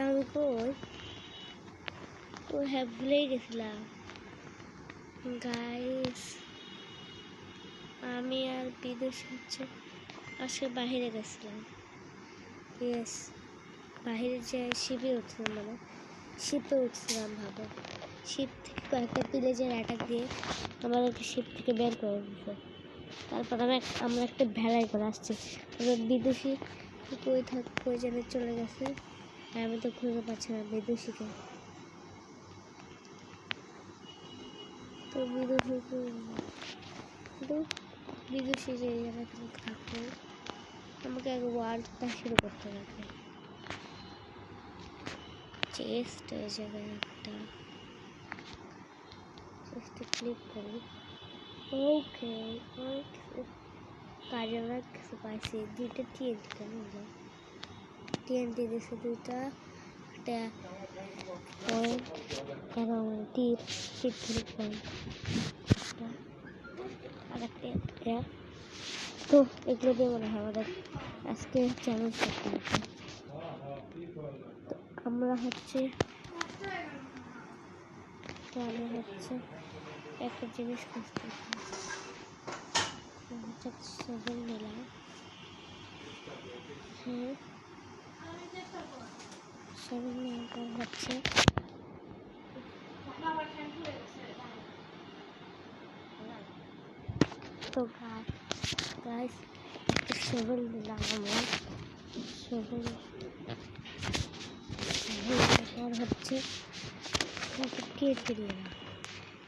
আমি কই হ্যাঁ ভুলেই গেছিলাম গাইস। আমি আর বিদেশ হচ্ছে আজকে বাহিরে গেছিলাম। ইয়েস, বাহিরে যে শিপে উঠছিলাম, মানে শিপে উঠছিলাম। ভাবো শিপ থেকে কয়েকটা পিলেজের অ্যাটাক দিয়ে আমাদেরকে শিপ থেকে বের করে দিচ্ছে। তারপর আমরা একটা ভেলায় করে আসছি। বিদেশি কই জানে চলে গেছে, আমি তো খুঁজে পাচ্ছি না বিদেশিকে। তো বিদেশি যে জায়গায় থাকবে আমাকে আগে ওয়ার্ল্ডটা শুরু করতে হবে। চেস্ট এই জায়গায় একটা চেস্টে ক্লিক করি। ওকে কাজে আমরা কিছু পাইছি। দুইটা টিএনটি কেন টিএনটি দিয়েছে দুইটা, একটা পয়েন্ট এবং টিপ পয়েন্ট আর একটা। তো এগুলো দিয়ে মনে হয় আমাদের আজকে চ্যালেঞ্জ করতে হবে। তো আমরা হচ্ছে একটা জিনিস খুঁজতেছি, হচ্ছে 7 নিলাম। হ্যাঁ 7 নেওয়ার পর হচ্ছে তো গাইস 7 নিলাম আমরা। 7 পর হচ্ছে নিলাম।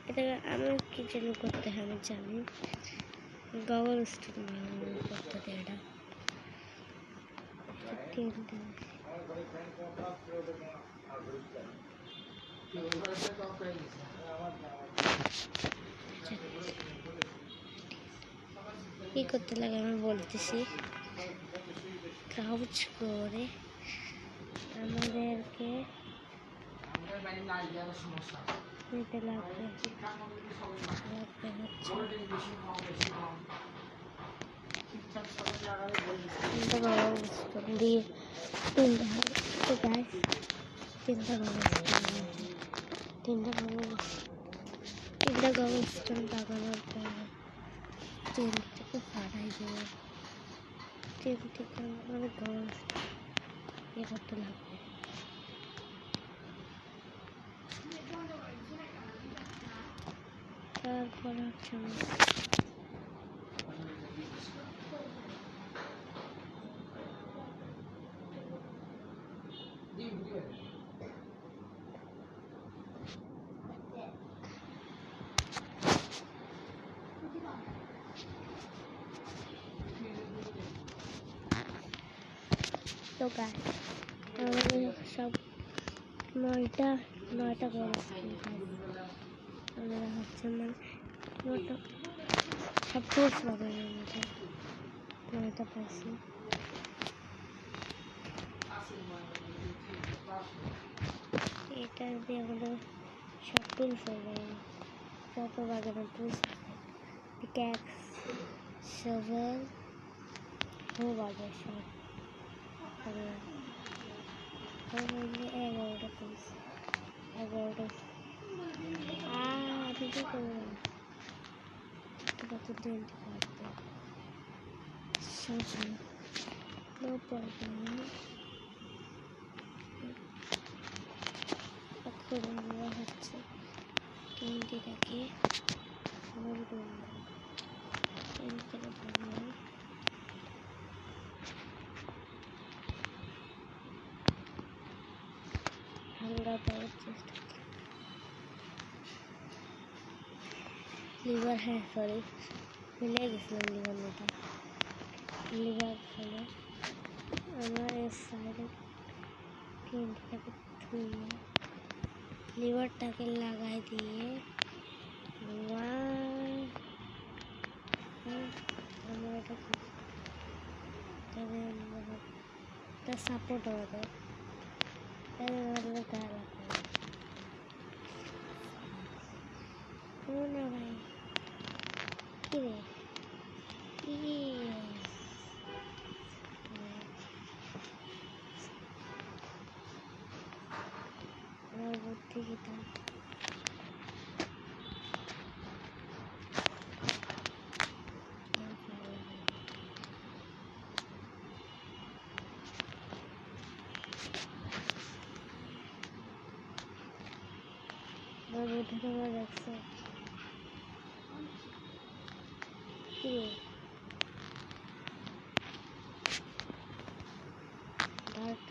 এটা আমার কি জন্য করতে হয় আমি জানি, গগল স্টোন করতে এটা কি করতে লাগে আমি বলতেছি। কাউচ করে আমাদেরকে নিতে লাগবে হচ্ছে দিয়ে তিনটা গগল স্টোন লাগানোর পর ট্রেনটাকে ফাটাই দেবে। ট্রেন থেকে আমাদের গগল ইয়ে করতে লাগবে। তারপর হচ্ছে তো গাইস আমাদের সব 9টা গগল আমরা হচ্ছে মানে সব টুলস লাগানোর মধ্যে 9টা পাইছি। এটা দিয়ে আমাদের সব টুলস হবে, যত বাগানের টুলস আছে, পিক্যাক্স, শভেল, বাগে সব 11টা টুলস। 11টা আমি কি করবো কত দিন কাটতে নো প্রবলেম। এখন আমরা হচ্ছে টিনটিটাকে গোল করবো। টিনটিটা বললাম ঠান্ডা দেওয়ার চেষ্টা করি। লিভার, হ্যাঁ সরি ভুলে গেছিলাম লিভার মেটা। লিভার ফলে আমার এর সাইডে টিনটিটাকে ধুয়ে লিভারটাকে লাগাই দিয়ে আমরা এটা সাপোর্ট আমাদের গায়ে লাগবে না ভাই। কি রে থেকে তার উঠে তোমরা দেখছো কি ডার্ক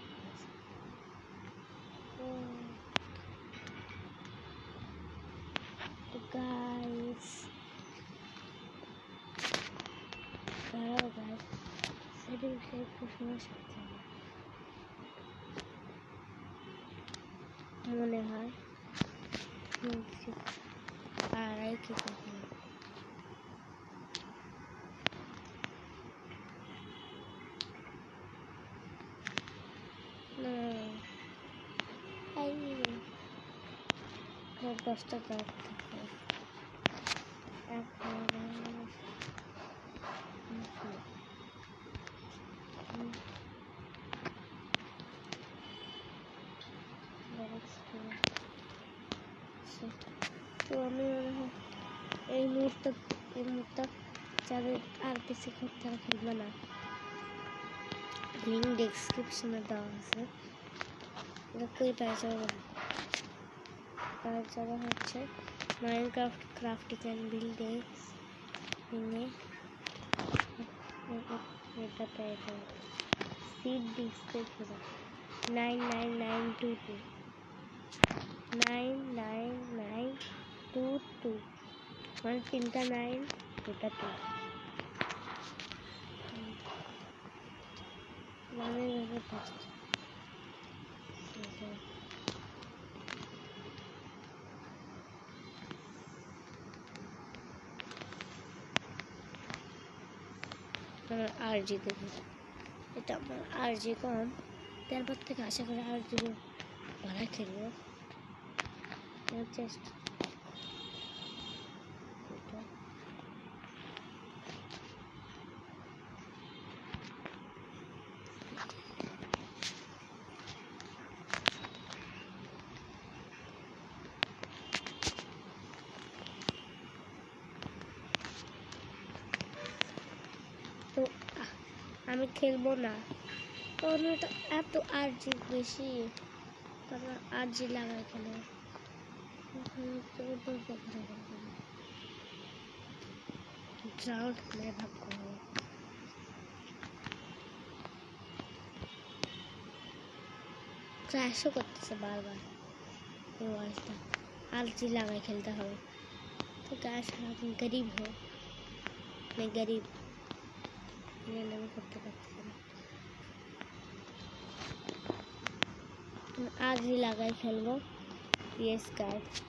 তো গাইস দাঁড়াও গাইস সেটিংসে একটু সমস্যা হচ্ছে মনে হয় আর এই কি করবো না এই 10টা গাছ থাকে এখন তো আমি মনে হয় এই মুহূর্তে যাদের আর বেশি করতে আর খেলবে না লিঙ্ক ডেসক্রিপশনে দেওয়া আছে এটা কই পাওয়া যাবে পাওয়া যাবে হচ্ছে মাইনক্রাফট ক্রাফটিং অ্যান্ড বিল্ডিংস এটা পেয়ে যাবে সিড ডিসক্রিপশন 99922 99922 মানে 3টা 9 2টা 2 মানে আমার আরজি দেবো এটা আমার আরজি কম তারপর থেকে আশা করি আরজি ভাড়া খেলবো জাস্ট তো আমি খেলবো না কারণ এটা এত আরজি বেশি তারপর আরজি লাগাই খেলে গ্রাউন্ড মেরে ভাগ করবো ক্র্যাশও করতেছে বারবার মোবাইলটা আরজি লাগাই খেলতে হবে तो क्या हम गरीब हो मैं गरीब करते आज ही लगाई खेलबो यस गाइस